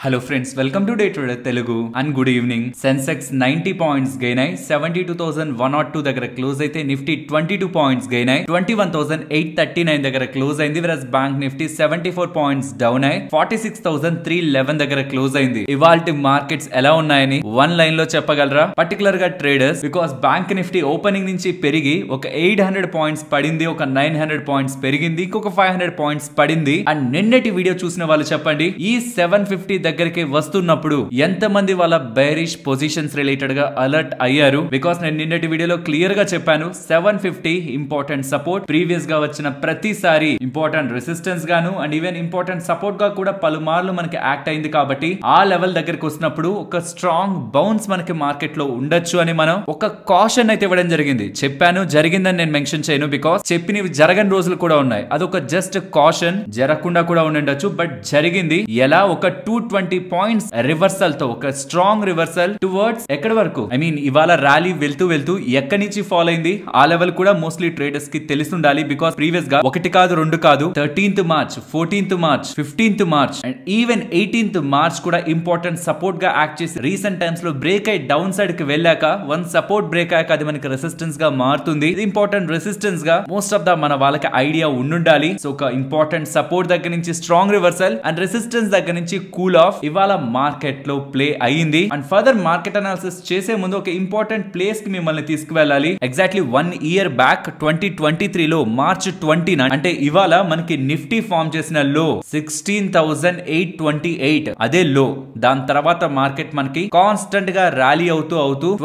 Hello friends, welcome to Day Trader Telugu and good evening. Sensex 90 points gain అయి 72,102 దగ్గర close అయితే Nifty 22 points gain అయి 21,839 దగ్గర close అయింది. whereas bank Nifty 74 points down అయి 46,311 దగ్గర క్లోజ్ అయింది. ఇవాల్టి మార్కెట్స్ ఎలా ఉన్నాయని వన్ లైన్ లో చెప్పగలరా? పర్టికులర్ గా traders, because bank Nifty opening నుంచి పెరిగి ఒక 800 పాయింట్స్ పడింది, ఒక 900 పాయింట్స్ పెరిగింది, ఇంకొక 500 పాయింట్స్ పడింది. అండ్ నిన్నటి వీడియో చూసిన వాళ్ళు చెప్పండి, ఈ 750 దగ్గరికి వస్తున్నప్పుడు ఎంతమంది వాళ్ళ బేరిష్ పొజిషన్స్ రిలేటెడ్ గా అలర్ట్ అయ్యారు? బికాస్ నేను నిన్నటి వీడియోలో క్లియర్ గా చెప్పాను, 750 ఇంపార్టెంట్ సపోర్ట్, ప్రీవియస్ గా వచ్చిన ప్రతిసారి ఇంపార్టెంట్ రెసిస్టెన్స్ గాను అండ్ ఈవెన్ ఇంపార్టెంట్ సపోర్ట్ గా కూడా పలుమార్లు మనకి యాక్ట్ అయింది. కాబట్టి ఆ లెవెల్ దగ్గరికి వస్తున్నప్పుడు ఒక స్ట్రాంగ్ బౌన్స్ మనకి మార్కెట్ లో ఉండొచ్చు అని మనం ఒక కాషన్ అయితే ఇవ్వడం జరిగింది. చెప్పాను, జరిగిందని నేను మెన్షన్ చేయను, బికాస్ చెప్పినవి జరగని రోజులు కూడా ఉన్నాయి. అదొక జస్ట్ కాషన్, జరగకుండా కూడా ఉండొచ్చు, బట్ జరిగింది. ఎలా? ఒక 220 పాయింట్స్ రివర్సల్ తో, ఒక స్ట్రాంగ్ రివర్సల్ టువర్డ్స్ ఎక్కడి వరకు, ఐ మీన్ ఇవాళ ర్యాలీ వెళ్తూ వెళ్తూ ఎక్కడి నుంచి ఫాలో అయింది ఆ లెవెల్ కూడా మోస్ట్లీ ట్రేడర్స్ కి తెలిసిండాలి. బికాస్ ప్రీవియస్ గా 1 కాదు 2 కాదు, 13th March, 14th March, 15th March and even 18th March కూడా ఇంపార్టెంట్ సపోర్ట్ గా యాక్ట్ చేసి రీసెంట్ టైమ్స్ లో బ్రేక్ అయి డౌన్ సైడ్ కి వెళ్ళాక వన్ సపోర్ట్ బ్రేక్ అయ్యాక అది మనకి రెసిస్టెన్స్ గా మారుతుంది. ఇది ఇంపార్టెంట్ రెసిస్టెన్స్ గా మోస్ట్ ఆఫ్ ద మన వాళ్ళకి ఐడియా ఉండాలి. సో ఒక ఇంపార్టెంట్ సపోర్ట్ దగ్గర నుంచి స్ట్రాంగ్ రివర్సల్ అండ్ రెసిస్టెన్స్ దగ్గర నుంచి కూల్ ఆఫ్ ఇవాళ మార్కెట్ లో ప్లే అయ్యింది. అండ్ ఫర్దర్ మార్కెట్ అనాలిసిస్ చేసే ముందు ఒక ఇంపార్టెంట్ ప్లేస్ కి మిమ్మల్ని తీసుకువెళ్ళాలి. ఎగ్జాక్ట్లీ 1 year బ్యాక్ 2023 లో మార్చ్ 20 అంటే ఇవాళ మనకి నిఫ్టీ ఫామ్ చేసిన లో 16,828, అదే లో. దాని తర్వాత మార్కెట్ మనకి కాన్స్టెంట్ గా ర్యాలీ అవుతూ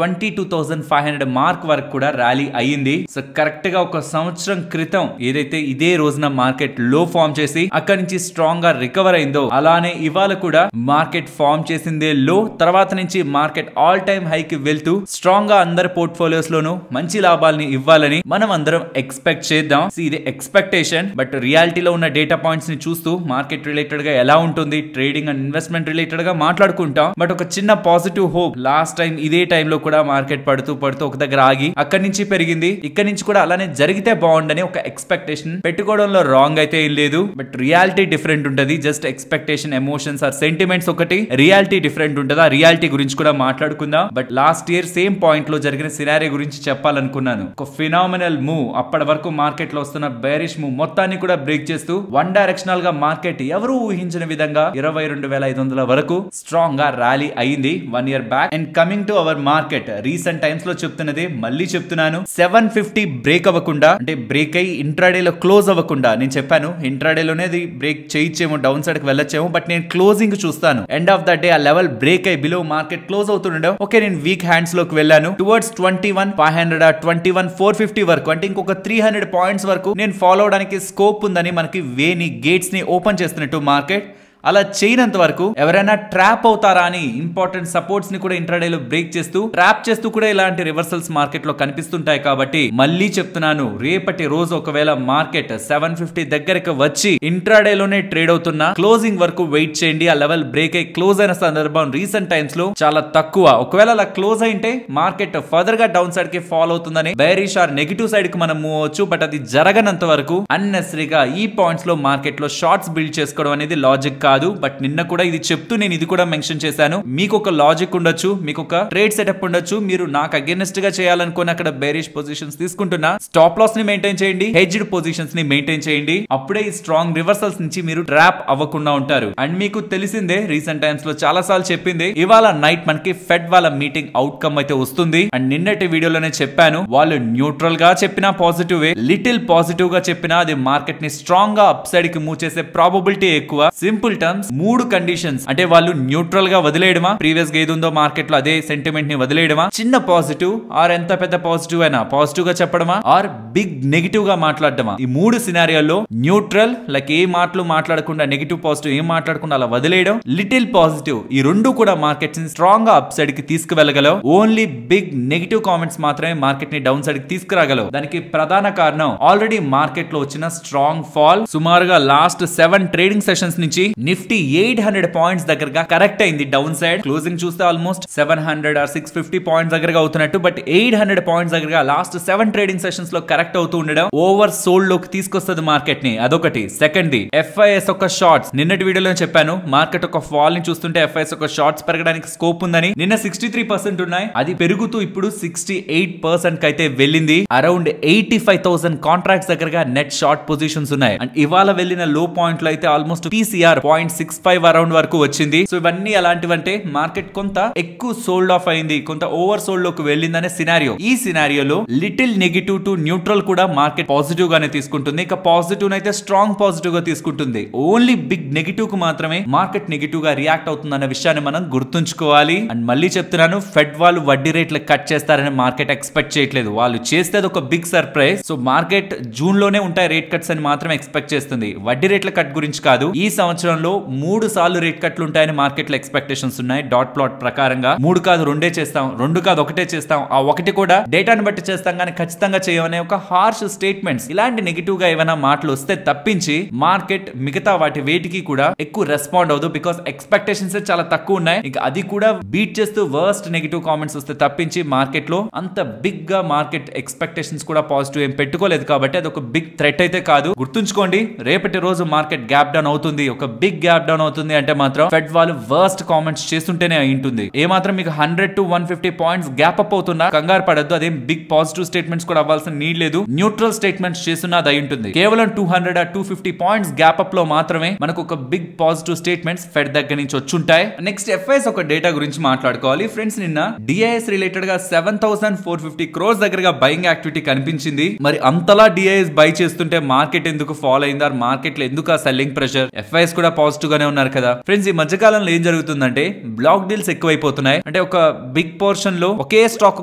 22,500 మార్క్ వరకు కూడా ర్యాలీ అయ్యింది. సో కరెక్ట్ గా ఒక సంవత్సరం క్రితం ఏదైతే ఇదే రోజున మార్కెట్ లో ఫామ్ చేసి అక్కడి నుంచి స్ట్రాంగ్ గా రికవర్ అయిందో, అలానే ఇవాళ కూడా మార్కెట్ ఫామ్ చేసిందే లో. తర్వాత నుంచి మార్కెట్ ఆల్ టైమ్ హై కి వెళ్తూ స్ట్రాంగ్ గా అందరి పోర్ట్ఫోలియోస్ లోను మంచి లాభాలని ఇవ్వాలని మనం అందరం ఎక్స్పెక్ట్ చేద్దాం. ఇది ఎక్స్పెక్టేషన్, బట్ రియాలిటీలో ఉన్న డేటా పాయింట్స్ ని చూస్తూ మార్కెట్ రిలేటెడ్ గా ఎలా ఉంటుంది, ట్రేడింగ్ అండ్ ఇన్వెస్ట్మెంట్ రిలేటెడ్ గా మాట్లాడుకుంటాం. బట్ ఒక చిన్న పాజిటివ్ హోప్, లాస్ట్ టైం ఇదే టైంలో కూడా మార్కెట్ పడుతూ ఒక దగ్గర ఆగి అక్కడి నుంచి పెరిగింది, ఇక్కడ నుంచి కూడా అలానే జరిగితే బాగుండని ఒక ఎక్స్పెక్టేషన్ పెట్టుకోవడంలో రాంగ్ అయితే ఏం లేదు. బట్ రియాలిటీ డిఫరెంట్ ఉంటది. Just expectation, emotions or sentiments ఒకటి, రియాలిటీ డిఫరెంట్ ఉంటది. ఆ రియాలిటీ గురించి కూడా మాట్లాడుకుందాం. But last year same point లో జరిగిన సినారియో గురించి చెప్పాలనుకున్నాను. ఒక ఫినామినల్ మూవ్, అప్పటి వరకు మార్కెట్ లో వస్తున్న బేరిష్ మూవ్ మొత్తాన్ని కూడా బ్రేక్ చేస్తూ వన్ డైరెక్షనల్ గా మార్కెట్ ఎవరు ఊహించిన విధంగా 22,500 వరకు స్ట్రాంగ్ గా ర్యాలీ అయింది 1 year back. And coming to our market, recent times లో చెప్తున్నది మళ్ళీ చెప్తున్నాను, 750 బ్రేక్ అవ్వకుండా, అంటే బ్రేక్ అయ్యి ఇంట్రాడే లో క్లోజ్ అవ్వకుండా, నేను చెప్పాను ఇంట్రాడే లోనే బ్రేక్ చేయొచ్చేమో, డౌన్ సైడ్ కి వెళ్ళొచ్చేమో, బట్ నేను క్లోజింగ్ చూస్తాను. ఎండ్ ఆఫ్ ద డే ఆ లెవెల్ బ్రేక్ అయ్యి బిలో మార్కెట్ క్లోజ్ అవుతుండే, ఓకే నేను వీక్ హ్యాండ్స్ లోకి వెళ్ళాను టువర్డ్స్ 21,500 21,450 వరకు, అంటే ఇంకొక 300 పాయింట్స్ వరకు నేను ఫాలో అవడానికి స్కోప్ ఉందని మనకి వేని గేట్స్ ని ఓపెన్ చేస్తున్నట్టు మార్కెట్. అలా చేయనంత వరకు ఎవరైనా ట్రాప్ అవుతారా అని ఇంపార్టెంట్ సపోర్ట్స్ ని కూడా ఇంట్రాడేలో బ్రేక్ చేస్తూ, ట్రాప్ చేస్తూ కూడా ఇలాంటి రివర్సల్స్ మార్కెట్ లో కనిపిస్తుంటాయి. కాబట్టి మళ్ళీ చెప్తున్నాను, రేపటి రోజు ఒకవేళ మార్కెట్ 750 దగ్గరకు వచ్చి ఇంట్రాడేలోనే ట్రేడ్ అవుతున్నా క్లోజింగ్ వరకు వెయిట్ చేయండి. ఆ లెవెల్ బ్రేక్ అయి క్లోజ్ అయిన సందర్భం రీసెంట్ టైమ్స్ లో చాలా తక్కువ. ఒకవేళ అలా క్లోజ్ అయింటే మార్కెట్ ఫర్దర్ గా డౌన్ సైడ్ కి ఫాలో అవుతుందని బేరిష్ ఆర్ నెగిటివ్ సైడ్ కి మనం మూవ్ అవచ్చు. బట్ అది జరగనంత వరకు అన్నెసరీగా ఈ పాయింట్స్ లో మార్కెట్ లో షార్ట్స్ బిల్డ్ చేసుకోవడం అనేది లాజిక్ కాదు. బట్ నిన్న కూడా ఇది చెప్తూ నేను ఇది కూడా మెన్షన్ చేశాను, మీకు ఒక లాజిక్ ఉండొచ్చు, మీకు ఒక ట్రేడ్ సెటప్ ఉండొచ్చు, మీరు నాకు అగైనెస్ట్ గా చేయాలనుకుని అక్కడ బేరిష్ పొజిషన్స్ తీసుకుంటున్నా, స్టాప్ లాస్ ని మెయింటైన్ చేయండి, హెడ్జ్డ్ పొజిషన్స్ ని మెయింటైన్ చేయండి. అప్పుడే ఈ స్ట్రాంగ్ రివర్సల్స్ నుంచి మీరు ట్రాప్ అవ్వకుండా ఉంటారు. అండ్ మీకు తెలిసిందే, రీసెంట్ టైమ్స్ లో చాలా సార్లు చెప్పింది, ఇవాళ నైట్ మనకి ఫెడ్ వాళ్ళ మీటింగ్ అవుట్కమ్ అయితే వస్తుంది. అండ్ నిన్నటి వీడియోలోనే చెప్పాను, వాళ్ళు న్యూట్రల్ గా చెప్పినా పాజిటివ్, లిటిల్ పాజిటివ్ గా చెప్పినా అది మార్కెట్ ని స్ట్రాంగ్ గా అప్ సైడ్ కి మూవ్ చేసే ప్రాబబిలిటీ ఎక్కువ. సింపుల్ టర్మ్స్, 3 కండిషన్స్, అంటే వాళ్ళు న్యూట్రల్ గా వదిలేయడమా, ప్రీవియస్ గా ఏది ఉందో మార్కెట్ లో అదే సెంటిమెంట్ ని వదిలేయడమా, చిన్న పాజిటివ్ ఆర్ ఎంత పెద్ద పాజిటివ్ అయినా పాజిటివ్ గా చెప్పడమా, ఆర్ బిగ్ నెగిటివ్ గా మాట్లాడటమా. ఈ 3 సినారియోల్లో న్యూట్రల్, లైక్ ఏ మాటలు మాట్లాడకుండా, నెగిటివ్ పాజిటివ్ ఏం మాట్లాడకుండా అలా వదిలేయడం, లిటిల్ పాజిటివ్, ఈ 2 కూడా మార్కెట్ ని స్ట్రాంగ్ గా అప్ సైడ్ కి తీసుకువెళ్ళగలవు. ఓన్లీ బిగ్ నెగిటివ్ కామెంట్స్ మాత్రమే మార్కెట్ ని డౌన్ సైడ్ కి తీసుకురాగలవు. దానికి ప్రధాన కారణం ఆల్రెడీ మార్కెట్ లో వచ్చిన స్ట్రాంగ్ ఫాల్. సుమారుగా లాస్ట్ 7 ట్రేడింగ్ సెషన్స్ నుంచి నిఫ్టీ 800 పాయింట్స్ దగ్గరగా కరెక్ట్ అయింది డౌన్ సైడ్. క్లోజింగ్ చూస్తే ఆల్మోస్ట్ 700 or 650 పాయింట్స్ దగ్గరగా అవుతున్నట్టు. బట్ 800 పాయింట్స్ దగ్గరగా లాస్ట్ 7 ట్రేడింగ్ సెషన్స్ లో కరెక్ట్ అవుతూ ఉండడం ఓవర్ సోల్డ్ లోకి తీసుకొస్తుంది మార్కెట్ ని. అదొకటి. సెకండ్ ది ఎఫ్ఐఎస్ ఒక షార్ట్స్. నిన్నటి వీడియోలో చెప్పాను మార్కెట్ ఒక ఫాల్ ని చూస్తుంటే ఎఫ్ఐఎస్ ఒక షార్ట్స్ పెరగడానికి స్కోప్ ఉందని. నిన్న 63% ఉన్నాయి, అది పెరుగుతూ ఇప్పుడు 68% అయితే వెళ్ళింది. అరౌండ్ 85,000 కాంట్రాక్ట్స్ దగ్గరగా నెట్ షార్ట్ పొజిషన్స్ ఉన్నాయి. అండ్ ఇవాళ వెళ్ళిన లో పాయింట్ లో అయితే ఆల్మోస్ట్ పీసీఆర్ 0.65 అరౌండ్ వరకు వచ్చింది. సో ఇవన్నీ అలాంటివంటే మార్కెట్ కొంత ఎక్కువ సోల్డ్ ఆఫ్ అయింది, కొంత ఓవర్ సోల్డ్ లోకి వెళ్ళిందనే సినారియో. ఈ సినారియోలో లిటిల్ నెగిటివ్ టు న్యూట్రల్ కూడా మార్కెట్ పాజిటివ్ గానే తీసుకుంటుంది. ఇక పాజిటివ్ అయితే స్ట్రాంగ్ పాజిటివ్ గా తీసుకుంటుంది. ఓన్లీ బిగ్ నెగిటివ్ కు మాత్రమే మార్కెట్ నెగిటివ్ గా రియాక్ట్ అవుతుంది అన్న విషయాన్ని మనం గుర్తుంచుకోవాలి. అండ్ మళ్ళీ చెప్తున్నాను, ఫెడ్ వాళ్ళు వడ్డీ రేట్లు కట్ చేస్తారని మార్కెట్ ఎక్స్పెక్ట్ చేయట్లేదు. వాళ్ళు చేస్తే ఒక big surprise. So market June లోనే ఉంటాయి రేట్ కట్స్ అని మాత్రం ఎక్స్పెక్ట్ చేస్తుంది. వడ్డీ రేట్ల కట్ గురించి కాదు. ఈ సంవత్సరంలో 3 సార్లు రేట్ కట్లు ఉంటాయని మార్కెట్ లో ఎక్స్పెక్టేషన్స్ ఉన్నాయి. డాట్ ప్లాట్ ప్రకారంగా 3 కాదు 2 చేస్తాం, 2 కాదు 1 చేస్తాం. ఆ 1 కూడా డేటాను బట్టి చేస్తాం కానీ ఖచ్చితంగా చేయమనే ఒక హార్ష్ స్టేట్మెంట్స్, ఇలాంటి నెగిటివ్ గా ఏమైనా మాటలు వస్తే తప్పించి మార్కెట్ మిగతా వాటి వేటికి కూడా ఎక్కువ రెస్పాండ్ అవ్వదు. బికాస్ ఎక్స్పెక్టేషన్స్ చాలా తక్కువ ఉన్నాయి. ఇక అది కూడా బీట్ చేస్తూ వర్స్ట్ నెగిటివ్ కామెంట్స్ వస్తే తప్పించి మార్కెట్ లో అంత బిగ్ గా మార్కెట్ ఎక్స్పెక్టేషన్స్ కూడా పాజిటివ్ ఏం పెట్టుకోలేదు. కాబట్టి అది ఒక బిగ్ థ్రెట్ అయితే కాదు. గుర్తుంచుకోండి, రేపటి రోజు మార్కెట్ గ్యాప్ డౌన్ అవుతుంది, ఒక బిగ్ గ్యాప్ డౌన్ అవుతుంది అంటే మాత్రం ఫెడ్ వాళ్ళు వర్స్ట్ కామెంట్స్ చేస్తుంటేనే అయింటుంది. ఏ మాత్రం మీకు 100 to 150 పాయింట్స్ గ్యాప్ అప్ అవుతున్నా కంగారు పడద్దు. అదేం బిగ్ పాజిటివ్ స్టేట్మెంట్స్ కూడా అవ్వాల్సిన నీడ్ లేదు. న్యూట్రల్ స్టేట్మెంట్స్ చేస్తున్నా అది అయి ఉంటుంది. కేవలం 200 or 250 పాయింట్స్ గ్యాప్ అప్ లో మాత్రమే మనకు ఒక బిగ్ పాజిటివ్ స్టేట్మెంట్స్ ఫెడ్ దగ్గర నుంచి వచ్చుంటాయి. నెక్స్ట్ ఎఫ్ఐఎస్ ఒక డేటా గురించి మాట్లాడుకోవాలి ఫ్రెండ్స్. నిన్న డిఐఎస్ రిలేటెడ్ గా 7,450 crores దగ్గరగా బయింగ్ యాక్టివిటీ కనిపించింది. మరి అంతలా డిఐఎస్ బై చేస్తుంటే మార్కెట్ ఎందుకు ఫాల్ అయింది? మార్కెట్ లో ఎందుకు ఆ సెల్లింగ్ ప్రెషర్? ఎఫ్ఐఎస్ కూడా పాజిటివ్ గానే ఉన్నారు కదా ఫ్రెండ్స్. ఈ మధ్య కాలంలో ఏం జరుగుతుందంటే బ్లాక్ డీల్స్ ఎక్కువైపోతున్నాయి. అంటే ఒక బిగ్ పోర్షన్ లో ఒకే స్టాక్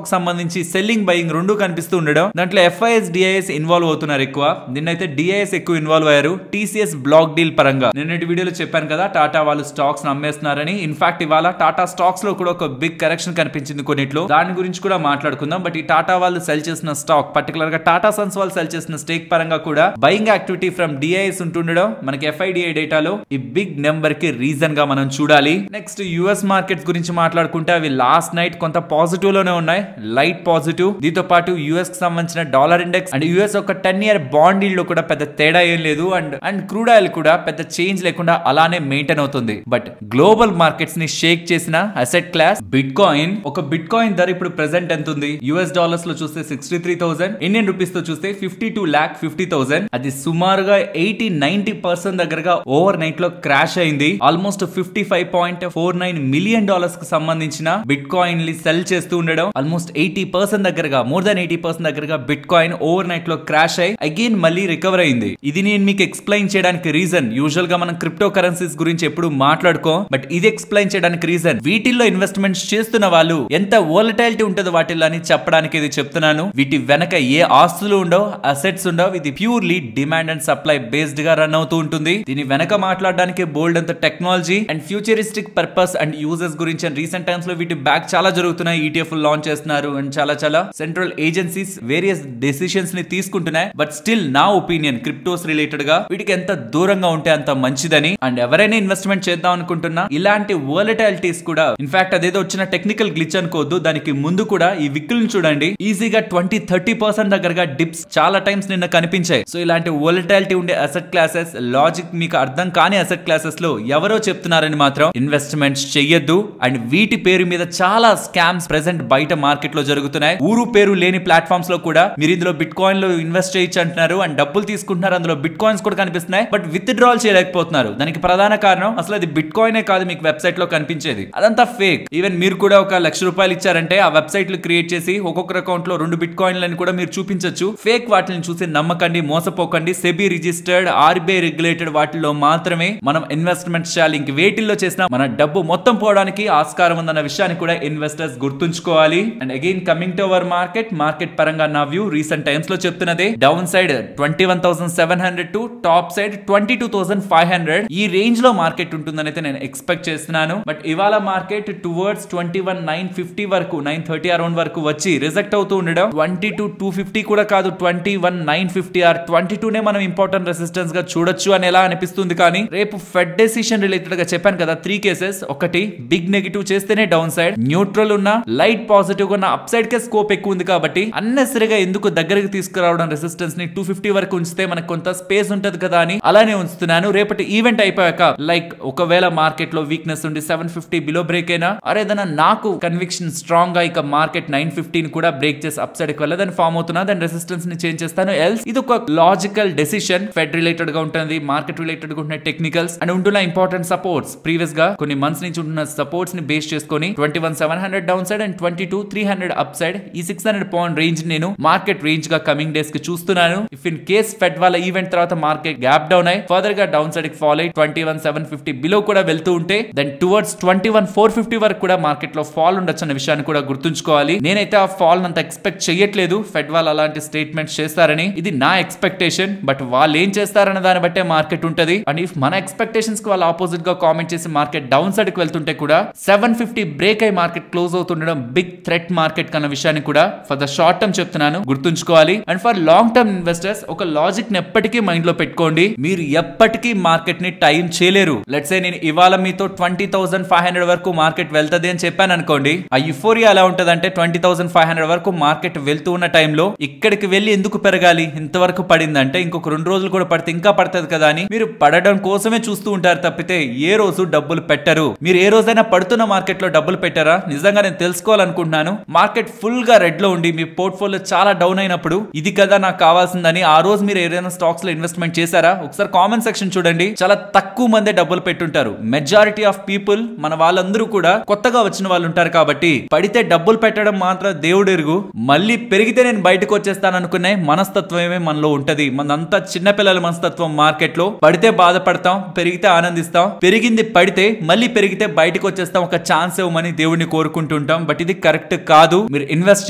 కు సంబంధించి సెల్లింగ్ బయింగ్ రెండు కనిపిస్తూ ఉండడం, దాంట్లో ఎఫ్ఐఎస్ డిఐఎస్ ఇన్వాల్వ్ అవుతున్నారు ఎక్కువ. నిన్నైతే డిఐఎస్ ఎక్కువ ఇన్వాల్వ్ అయ్యారు టీసీఎస్ బ్లాక్ డీల్ పరంగా. నిన్నటి వీడియోలో చెప్పాను కదా టాటా వాళ్ళు స్టాక్స్ అమ్మేస్తున్నారని. ఇన్ఫాక్ట్ ఇవాళ టాటా స్టాక్స్ లో కూడా ఒక బిగ్ కరెక్షన్ కనిపించింది కొన్నిట్లో. దాని గురించి కూడా మాట్లాడుకుందాం. బట్ ఈ టాటా వాళ్ళు సెల్ చేసిన స్టాక్, పర్టికులర్ గా టాటా సన్స్ వాళ్ళు సెల్ చేసిన స్టేక్ పరంగా కూడా బయింగ్ యాక్టివిటీ ఫ్రమ్ డిఐఎస్ ఉంటుండడం మనకి ఎఫ్ఐడిఐ డేటాలో ఈ బిగ్ నెంబర్ కి రీజన్ గా మనం చూడాలి. నెక్స్ట్ యుఎస్ మార్కెట్స్ గురించి మాట్లాడుకుంటే అవి లాస్ట్ నైట్ కొంత పాజిటివ్ లోనే ఉన్నాయి, లైట్ పాజిటివ్. దీంతో పాటు యుఎస్ కి సంబంధించిన డాలర్ ఇండెక్స్ అండ్ యుఎస్ ఒక 10-year బాండ్ ఈల్డ్ లో కూడా పెద్ద తేడా ఏం లేదు. అండ్ క్రూడ్ ఆయిల్ కూడా పెద్ద చేంజ్ లేకుండా అలానే మెయింటైన్ అవుతుంది. బట్ గ్లోబల్ మార్కెట్స్ ని షేక్ చేసిన అసెట్ క్లాస్ బిట్ కాయిన్. ఒక బిట్ కాయిన్ ధర ఇప్పుడు ప్రెసెంట్ ఎంత ఉంది? యుఎస్ డాలర్స్ లో చూస్తే 63,000, ఇండియన్ రూపీస్ తో చూస్తే 52,50,000. అది సుమారుగా 80-90% దగ్గరగా ఓవర్ నైట్ లో క్రాష్ అయింది. ఆల్మోస్ట్ $55.49 million కు సంబంధించిన బిట్ కాయిన్ ని సెల్ చేస్తూ ఉండడం, ఆల్మోస్ట్ 80% దగ్గరగా, మోర్ దాన్ 80% దగ్గరగా బిట్ కాయిన్ ఓవర్ నైట్ లో క్రాష్ అయ్యి అగైన్ మళ్ళీ రికవర్ అయింది. ఇది నేను మీకు ఎక్స్ప్లెయిన్ చేయడానికి రీజన్. యూజువల్ గా మనం క్రిప్టో కరెన్సీస్ గురించి ఎప్పుడు మాట్లాడుకో, బట్ ఇది ఎక్స్ప్లెయిన్ చేయడానికి రీజన్. వీటిల్లో ఇన్వెస్ట్మెంట్స్ చేస్తున్న వాళ్ళు ఎంత వోలటాలిటీ ఉంటుందో వాటిల్లో అని చెప్పడానికి ఇది చెప్తున్నాను. వీటి వెనక ఏ ఆస్తులు ఉండవు, అసెట్స్ ఉండవు. ఇది purely demand and supply based గా రన్ అవుతూ ఉంటుంది. దీని వెనక మాట్లాడడానికి బోల్డ్ అంత technology and futuristic purpose and uses గురించి అండ్ రీసెంట్ టైమ్స్ లో వీటి బ్యాక్ చాలా జరుగుతున్నాయి. ఈటీఎఫ్ లాంచ్ చేస్తున్నారు అండ్ చాలా సెంట్రల్ ఏజెన్సీస్ వేరియస్ డెసిషన్స్ ని తీసుకుంటున్నాయి. బట్ స్టిల్ నా ఒపీనియన్ క్రిప్టోస్ రిలేటెడ్ గా వీటికి ఎంత దూరంగా ఉంటే అంత మంచిదని. అండ్ ఎవరైనా ఇన్వెస్ట్మెంట్ చేద్దాం అనుకుంటున్నా ఇలాంటి వోలటాలిటీస్ కూడా, ఇన్ఫాక్ట్ అదేదో వచ్చిన టెక్నికల్ గ్లిచ్ అనుకోవద్దు, దానికి ముందు కూడా ఈ విక్కులను చూడండి ఈజీగా 20-30% దగ్గరగా డిప్స్ చాలా టైమ్స్ నిన్న కనిపించాయి. సో ఇలాంటి వోలటాలిటీ ఉండే అసెట్ క్లాసెస్, లాజిక్ మీకు అర్థం కాని అసెట్ క్లాసెస్ లో ఎవరో చెప్తున్నారని మాత్రం ఇన్వెస్ట్మెంట్స్ చెయ్యొద్దు. అండ్ వీటి పేరు మీద చాలా స్కామ్స్ ప్రెసెంట్ బయట మార్కెట్ లో జరుగుతున్నాయి. ఊరు పేరు లేని ప్లాట్ఫామ్స్ లో కూడా మీరు ఇందులో బిట్ కాయిన్ లో ఇన్వెస్ట్ చేయొచ్చు అంటున్నారు అండ్ డబ్బులు తీసుకుంటున్నారు. అందులో బిట్ కాయిన్స్ కూడా కనిపిస్తున్నాయి, బట్ విత్ డ్రాల్ చేయలేకపోతున్నారు. దానికి ప్రధాన కారణం అసలు అది బిట్ కాయినే కాదు మీకు వెబ్సైట్ లో కనిపించేది, అదంతా ఫేక్. ఈవెన్ మీరు కూడా ఒక ₹1,00,000 ఇచ్చారంటే ఆ వెబ్సైట్ లో క్రియేట్ చేసి ఒక్కొక్కరు అకౌంట్ లో 2 బిట్ కాయిన్లని కూడా మీరు చూపించొచ్చు. ఫేక్ వాటిని చూసి నమ్మకండి, మోసపోకండి. సెబీ రిజిస్టర్డ్, ఆర్బీఐ రెగ్యులేటెడ్ వాటిలో మాత్రమే మనం ఇన్వెస్ట్మెంట్ చేయాలి. ఇంక వేటిల్లో చేసినా మన డబ్బు మొత్తం పోవడానికి ఆస్కారం ఉందన్న విషయాన్ని కూడా ఇన్వెస్టర్స్ గుర్తుంచుకోవాలి. And again coming to our market పరంగా నా వ్యూ రీసెంట్ టైమ్స్ లో చెప్తున్నదే down side 21,700 to top side 22,500 ఈ రేంజ్ లో మార్కెట్ ఉంటుందని అయితే నేను ఎక్స్పెక్ట్ చేస్తున్నాను. బట్ ఇవాళ మార్కెట్ టువర్డ్స్ 21,950 వరకు, 930 అరౌండ్ వరకు వచ్చి రిజెక్ట్ అవుతూ ఉండడం. 22,250 కూడా కాదు, 21,950 ఆర్ 22 నే మనం ఇంపార్టెంట్ రెసిస్టెన్స్ గా చూడొచ్చు అని ఎలా అనిపిస్తుంది. కానీ రేపు ఫెడ్ డెసిషన్ రిలేటెడ్ గా చెప్పాను కదా 3 కేసెస్. ఒకటి బిగ్ నెగిటివ్ చేస్తేనే డౌన్ సైడ్, న్యూట్రల్ ఉన్న లైట్ పాజిటివ్ ఉన్న అప్ సైడ్ కే స్కోప్ ఎక్కువ ఉంది కాబట్టి అన్నెసరిగా ఎందుకు దగ్గరికి తీసుకురావడం రెసిస్టెన్స్ ని 250 వరకు ఉంచితే మనకు కొంత స్పేస్ ఉంటది కదా అని అలానే ఉంచుతున్నాను. రేపటి ఈవెంట్ అయిపోయాక లైక్ ఒకవేళ మార్కెట్ లో వీక్నెస్ ఉండి 750 బిలో బ్రేక్ అయినా అరేదన్నా నాకు కన్విక్షన్ స్ట్రాంగ్ గా ఇక మార్కెట్ 950 కూడా బ్రేక్ చేసి అప్ సైడ్ కి వెళ్ళదని ఫామ్ అవుతున్నా దాని రెసిస్టెన్స్ ని చేంజ్ చేస్తాను. ఎల్స్ ఇది ఒక లాజికల్ డెసిషన్. ఫెడ్ రిలేటెడ్ గా ఉంటుంది, మార్కెట్ రిలేటెడ్ గా ఉంటున్న టెక్నికల్స్ అండ్ ఉంటున్న ఇంపార్టెంట్ సపోర్ట్స్ ప్రీవియస్ గా కొన్ని మంత్స్ నుంచి ఉంటున్న సపోర్ట్స్ ని బేస్ చేసుకొని 21,700 down side and 22,300 up side ఈ 600 పాయింట్ రేంజ్ నేను మార్కెట్ రేంజ్ గా కమింగ్ డేస్ కి చూస్తున్నాను. ఇఫ్ ఇన్ కేస్ ఫెడ్ వాళ్ళ ఈవెంట్ తర్వాత మార్కెట్ గ్యాప్ డౌన్ అయి ఫర్దర్ గా డౌన్ సైడ్ కి ఫాల్ అయి 21,750 బిలో కూడా వెళ్తూ ఉంటే దెన్ టువర్డ్స్ 21,450 వరకు కూడా మార్కెట్ లో ఫాల్ ఉండొచ్చు అన్న విషయాన్ని కూడా గుర్తుంచుకోవాలి. నేనైతే ఆ ఫాల్ అంత ఎక్స్పెక్ట్ చేయట్లేదు ఫెడ్ వాళ్ళు అలాంటి స్టేట్మెంట్స్ చేస్తారని. ఇది నా ఎక్స్పెక్టేషన్. బట్ వాళ్ళు ఏం చేస్తారన్న దాన్ని బట్టే మార్కెట్ ఉంటది. అండ్ ఇఫ్ మన ఎక్స్పెక్టేషన్స్ కి వాళ్ళు ఆపోజిట్ గా కామెంట్ చేసి మార్కెట్ డౌన్ సైడ్ కి వెళ్తుంటే కూడా 750 బ్రేక్ అయి మార్కెట్ క్లోజ్ అవుతుండడం బిగ్ థ్రెట్ మార్కెట్ కన్న విషయాన్ని కూడా ఫర్ ద షార్ట్ టర్మ్ చెప్తున్నాను, గుర్తుంచుకోవాలి. And for long term investors ఒక లాజిక్ ని ఎప్పటికీ మైండ్ లో పెట్టుకోండి. మీరు ఎప్పటికీ మార్కెట్ ని టైం చేయలేరు. లెట్స్ సే నేను ఇవాళ మీతో 20,500 వరకు మార్కెట్ వెళ్తది అని చెప్పాను అనుకోండి. ఆ యుఫోరియా ఎలా ఉంటదంటే 20,500 వరకు మార్కెట్ వెళ్తూ ఉన్న టైంలో ఇక్కడికి వెళ్ళి ఎందుకు పెరగాలి, ఇంతవరకు పడిందంటే ఇంకొక 2 రోజులు కూడా పడితే ఇంకా పడుతుంది కదా అని మీరు పడడం కోసమే చూస్తూ ఉంటారు తప్పితే ఏ రోజు డబ్బులు పెట్టరు. మీరు ఏ రోజైనా పడుతున్న మార్కెట్ లో డబ్బులు పెట్టారా? నిజంగా నేను తెలుసుకోవాలనుకుంటున్నాను. మార్కెట్ ఫుల్ గా రెడ్ లో ఉండి మీ పోర్ట్ఫోలియో చాలా డౌన్ అయినప్పుడు ఇది కదా నాకు కావాల్సిందని ఆ రోజు మీరు ఏదైనా స్టాక్స్ లో ఇన్వెస్ట్మెంట్ చేశారా? ఒకసారి కామెంట్ సెక్షన్ చూడండి. చాలా తక్కువ మందే డబ్బులు పెట్టుంటారు. మెజారిటీ ఆఫ్ పీపుల్ మన వాళ్ళందరూ కూడా కొత్తగా వచ్చిన వాళ్ళు ఉంటారు కాబట్టి పడితే డబ్బులు పెట్టడం మాత్రం దేవుడు ఎరుగు. మళ్ళీ పెరిగితే నేను బయటకు వచ్చేస్తాను అనుకునే మనస్తత్వమే మనలో ఉంటది. మనంతా చిన్నపిల్లల మనస్తత్వం. మార్కెట్ లో పడితే బాధపడతాం, పెరిగితే ఆనందిస్తాం. పెరిగింది పడితే మళ్ళీ పెరిగితే బయటకు వచ్చేస్తాం. ఒక ఛాన్స్ ఇవ్వమని దేవుడిని కోరుకుంటుంటాం. బట్ ఇది కరెక్ట్ కాదు. మీరు ఇన్వెస్ట్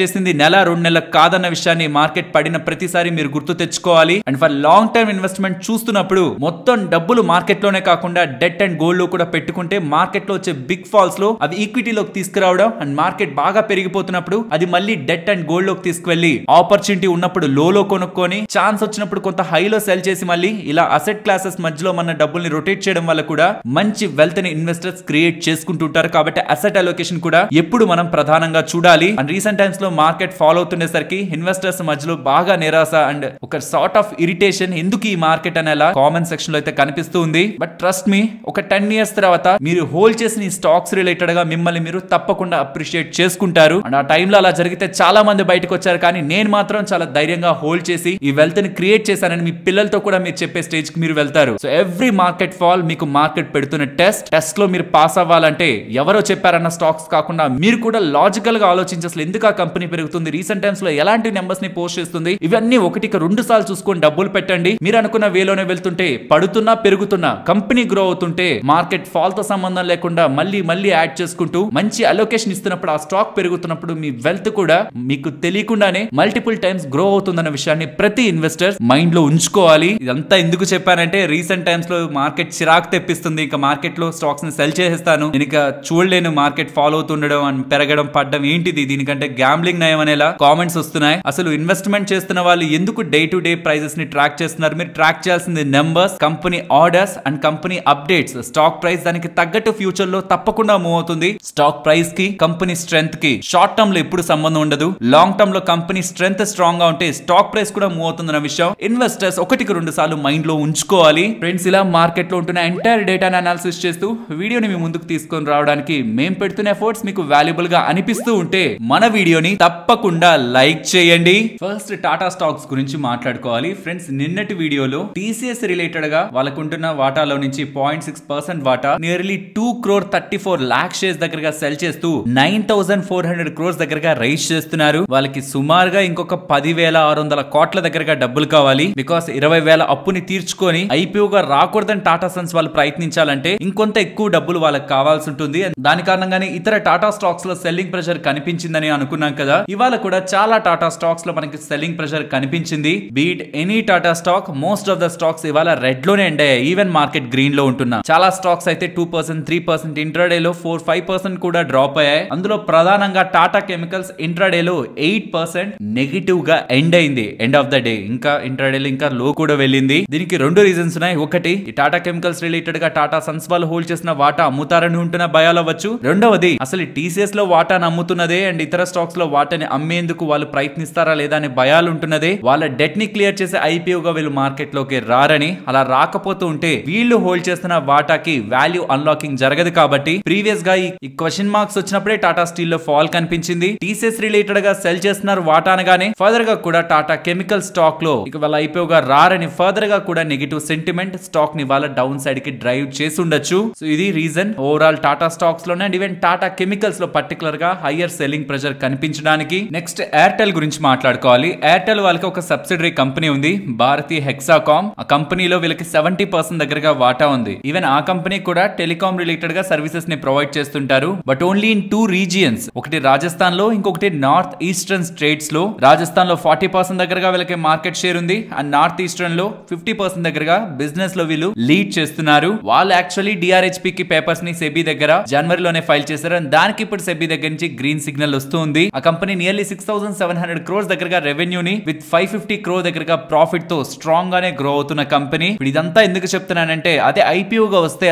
చేసింది నెల 2 నెలలకు కాదన్న విషయాన్ని మార్కెట్ పడిన ప్రతిసారి మీరు గుర్తు తెచ్చుకోవాలి. And for long term investment చూస్తున్నప్పుడు మొత్తం డబ్బులు మార్కెట్ లోనే కాకుండా డెట్ అండ్ గోల్డ్ లో కూడా పెట్టుకుంటే మార్కెట్ లో వచ్చే బిగ్ ఫాల్స్ లో అవి ఈక్విటీలోకి తీసుకురావడం అండ్ మార్కెట్ బాగా పెరిగిపోతున్నప్పుడు అది మళ్ళీ డెట్ అండ్ గోల్డ్ లోకి తీసుకువెళ్లి ఆపర్చునిటీ ఉన్నప్పుడు లోలో కొనుక్కొని ఛాన్స్ వచ్చినప్పుడు కొంత హైలో సెల్ చేసి మళ్ళీ ఇలా అసెట్ క్లాసెస్ మధ్యలో మన డబ్బుల్ని రొటేట్ చేయడం వల్ల కూడా మంచి వెల్త్ ని ఇన్వెస్టర్స్ క్రియేట్ చేసుకుంటుంటారు. కాబట్టి అసెట్ అలొకేషన్ కూడా ఎప్పుడు మనం ప్రధానంగా చూడాలి. అండ్ రీసెంట్ టైమ్స్ లో మార్కెట్ ఫాలో అవుతుండేసరికి ఇన్వెస్టర్స్ మధ్యలో బాగా నిరాశ అండ్ ఒక సార్ట్ ఆఫ్ ఇరిటేషన్ ఎందుకు ఈ మార్కెట్ అనేలా కామెంట్ సెక్షన్ లో అయితే కనిపిస్తూ ఉంది. బట్ ట్రస్ట్ మీ, ఒక 10 years తర్వాత మీరు హోల్డ్ చేసిన ఈ స్టాక్స్ రిలేటెడ్ గా మిమ్మల్ని మీరు తప్పకుండా అప్రిషియేట్ చేసుకుంటారు. అండ్ ఆ టైంలో అలా జరిగితే చాలా మంది బయటకు వచ్చారు. కానీ నేను మాత్రం చాలా ధైర్యంగా హోల్డ్ చేసి ఈ వెల్త్ ని క్రియేట్ చేశానని మీ పిల్లలతో కూడా మీరు చెప్పే స్టేజ్ కి మీరు వెళ్తారు. సో ఎవ్రీ మార్కెట్ ఫాల్ మీకు మార్కెట్ పెడుతున్న టెస్ట్ లో మీరు పాస్ అవ్వాలంటే ఎవరో చెప్పారన్న స్టాక్స్ కాకుండా మీరు కూడా లాజికల్ గా ఆలోచించి అసలు ఎందుకు ఆ కంపెనీ పెరుగుతుంది, రీసెంట్ టైమ్స్ లో ఎలాంటి నెంబర్స్ ని పోస్ట్ చేస్తుంది, ఇవన్నీ 1-2 సార్లు చూసుకొని డబ్బులు పెట్టండి. మీరు అనుకున్న వేలోనే వెళ్తుంటే పడుతున్నా పెరుగుతున్నా కంపెనీ గ్రో అవుతుంటే మార్కెట్ ఫాల్ తో సంబంధం లేకుండా మళ్ళీ యాడ్ చేసుకుంటూ మంచి అలొకేషన్ ఇస్తున్నప్పుడు ఆ స్టాక్ పెరుగుతున్నప్పుడు మీ వెల్త్ కూడా మీకు తెలియకుండానే మల్టిపుల్ టైమ్స్ గ్రో అవుతుందన్న విషయాన్ని ప్రతి ఇన్వెస్టర్ మైండ్ లో ఉంచుకోవాలి. ఇదంతా ఎందుకు చెప్పానంటే రీసెంట్ టైమ్స్ లో మార్కెట్ చిరాకు తెప్పిస్తుంది. ఇంకా మార్కెట్ లో స్టాక్స్ ని సెల్ చేసేస్తాను, నేను ఇక చూడలేను మార్కెట్ ఫాలో అవుతుండడం అండ్ పెరగడం పడ్డం ఏంటిది, దీనికంటే గ్యాంబ్లింగ్ నయం అనేలా కామెంట్స్ వస్తున్నాయి. అసలు ఇన్వెస్ట్మెంట్ చేస్తున్న వాళ్ళు ఎందుకు డే టు డే ప్రైజెస్ ని ట్రాక్ చేస్తున్నారు? మీరు ట్రాక్ చేయాల్సింది numbers, company orders and company updates. Stock price దానికి తగ్గట్టు ఫ్యూచర్ లో తప్పకుండా మూవ్ అవుతుంది. స్టాక్ ప్రైస్ కి కంపెనీ స్ట్రెంత్ కి షార్ట్ టర్మ్ లో ఎప్పుడు సంబంధం ఉండదు. లాంగ్ టర్మ్ లో కంపెనీ స్ట్రెంత్ స్ట్రాంగ్ గా ఉంటే స్టాక్ ప్రైస్ కూడా మూవ్ అవుతుందన్న విషయం ఇన్వెస్టర్స్ 1-2 సార్లు మైండ్ లో ఉంచుకోవాలి. ఫ్రెండ్స్, ఇలా మార్కెట్ లో ఉంటున్న ఎంటైర్ డేటాను అనాలిసిస్ చేస్తూ వీడియోని మీ ముందుకు తీసుకొని రావడానికి మేము పెడుతున్న ఎఫర్ట్స్ మీకు వాల్యుబుల్ గా అనిపిస్తూ ఉంటే మన వీడియోని తప్పకుండా లైక్ చేయండి. ఫస్ట్ టాటా స్టాక్స్ గురించి మాట్లాడుకోవాలి. ఫ్రెండ్స్, నిన్నటి వీడియోలో టీసీఎస్ రిలేటెడ్ గా వాళ్ళకుంటున్న వాటాలో నుంచి 0.6% వాటా నియర్లీ 2,34,00,000 షేర్స్ దగ్గరగా సెల్ చేస్తూ 9,400 crores దగ్గరగా రైజ్ చేస్తున్నారు. వాళ్ళకి సుమారుగా ఇంకొక 10,600 కోట్ల దగ్గరగా డబ్బులు కావాలి. బికాస్ 20,000 అప్పుని తీర్చుకొని ఐపీఓగా రాకూడదని టాటా సన్స్ వాళ్ళు ప్రయత్నించాలంటే ఇంకొంత ఎక్కువ డబ్బులు వాళ్ళకి కావాల్సి ఉంటుంది. దాని కారణంగానే ఇతర టాటా స్టాక్స్ లో సెల్లింగ్ ప్రెషర్ కనిపించిందని అనుకున్నాం కదా. ఇవాళ కూడా చాలా టాటా స్టాక్స్ లో మనకి సెల్లింగ్ ప్రెషర్ కనిపించింది. Beat any Tata stock, most of the stocks ఇవాళ రెడ్ లోనే ఎండ్ అయ్యాయి. ఈవెన్ మార్కెట్ గ్రీన్ లో ఉంటున్నా చాలా స్టాక్స్ అయితే 2%, 3%, ఇంట్రాడే లో 4-5% కూడా డ్రాప్ అయ్యాయి. అందులో ప్రధానంగా టాటా కెమికల్స్ ఇంట్రాడే లో 8% నెగిటివ్ గా ఎండ్ అయింది ఎండ్ ఆఫ్ ద డే. ఇంకా ఇంట్రాడే లో ఇంకా లో కూడా వెళ్ళింది. దీనికి 2 రీజన్స్ ఉన్నాయి. ఒకటి, ఈ టాటా టాటా కెమికల్స్ రిలేటెడ్ గా టాటా సన్స్ వాళ్ళు హోల్డ్ చేసిన వాటా అమ్ముతారని ఉంటున్న భయాలు అవ్వచ్చు. రెండవది అసలు టీసీఎస్ లో వాటాను అమ్ముతున్నదే అండ్ ఇతర స్టాక్స్ లో వాటాని అమ్మేందుకు వాళ్ళు ప్రయత్నిస్తారా లేదా అనే భయాలు ఉంటున్నదే. వాళ్ళ డెట్ ని క్లియర్ చేసే ఐపీఓగా వీళ్ళు మార్కెట్ లోకి రారని, అలా రాకపోతూ ఉంటే వీళ్ళు హోల్డ్ చేస్తున్న వాటాకి వాల్యూ అన్లాకింగ్ జరగదు. కాబట్టి ప్రీవియస్ గా ఈ క్వశ్చన్ మార్క్స్ వచ్చినప్పుడే టాటా స్టీల్ లో ఫాల్ కనిపించింది. టీసీఎస్ రిలేటెడ్ గా సెల్ చేస్తున్నారు వాటా అనగానే ఫర్దర్ గా కూడా టాటా కెమికల్ స్టాక్ లో ఇక వాళ్ళ ఐపీఓగా రారని ఫర్దర్ గా కూడా నెగిటివ్ సెంటిమెంట్ స్టాక్ ని వాళ్ళ డౌన్ సైడ్ కి డ్రైవ్ చేసి ఉండొచ్చు. సో ఇది రీజన్ ఓవరాల్ టాటా స్టాక్స్ లోనే అండ్ ఈవెన్ టాటా కెమికల్స్ లో పర్టికులర్ గా హైయర్ సెల్లింగ్ ప్రెషర్ కనిపించడానికి. నెక్స్ట్ ఎయిర్టెల్ గురించి మాట్లాడుకోవాలి. ఎయిర్టెల్ వాళ్ళకి ఒక సబ్సిడరీ కంపెనీ ఉంది, భారతీ హెక్సాకామ్. ఆ కంపెనీలో వీళ్ళకి 70% దగ్గరగా వాటా ఉంది. ఈవెన్ ఆ కంపెనీ కూడా టెలికాం రిలేటెడ్ గా సర్వీసెస్ ని ప్రొవైడ్ చేస్తుంటారు. బట్ ఓన్లీ ఇన్ 2 రీజియన్స్, ఒకటి రాజస్థాన్ లో, ఇంకొకటి నార్త్ ఈస్టర్న్ స్టేట్స్ లో. రాజస్థాన్ లో 40% దగ్గరగా వీళ్ళకి మార్కెట్ షేర్ ఉంది అండ్ నార్త్ ఈస్టర్న్ లో 50% దగ్గరగా బిజినెస్ లో వీళ్ళు లీడ్ చేస్తున్నారు. వాళ్ళు యాక్చువల్లీ డిఆర్హెచ్పి కి పేపర్స్ ని సెబీ దగ్గర జనవరిలోనే ఫైల్ చేశారు అండ్ దానికి ఇప్పుడు సెబీ దగ్గర నుంచి గ్రీన్ సిగ్నల్ వస్తుంది. ఆ కంపెనీ నియర్లీ 6700 crores దగ్గరగా రెవెన్యూని విత్ 550 crore దగ్గరగా ప్రాఫిట్ తో స్ట్రాంగ్ గానే గ్రో అవుతున్న కంపెనీ. ఇదంతా ఎందుకు చెప్తున్నానంటే అదే ఐపీఓగా వస్తే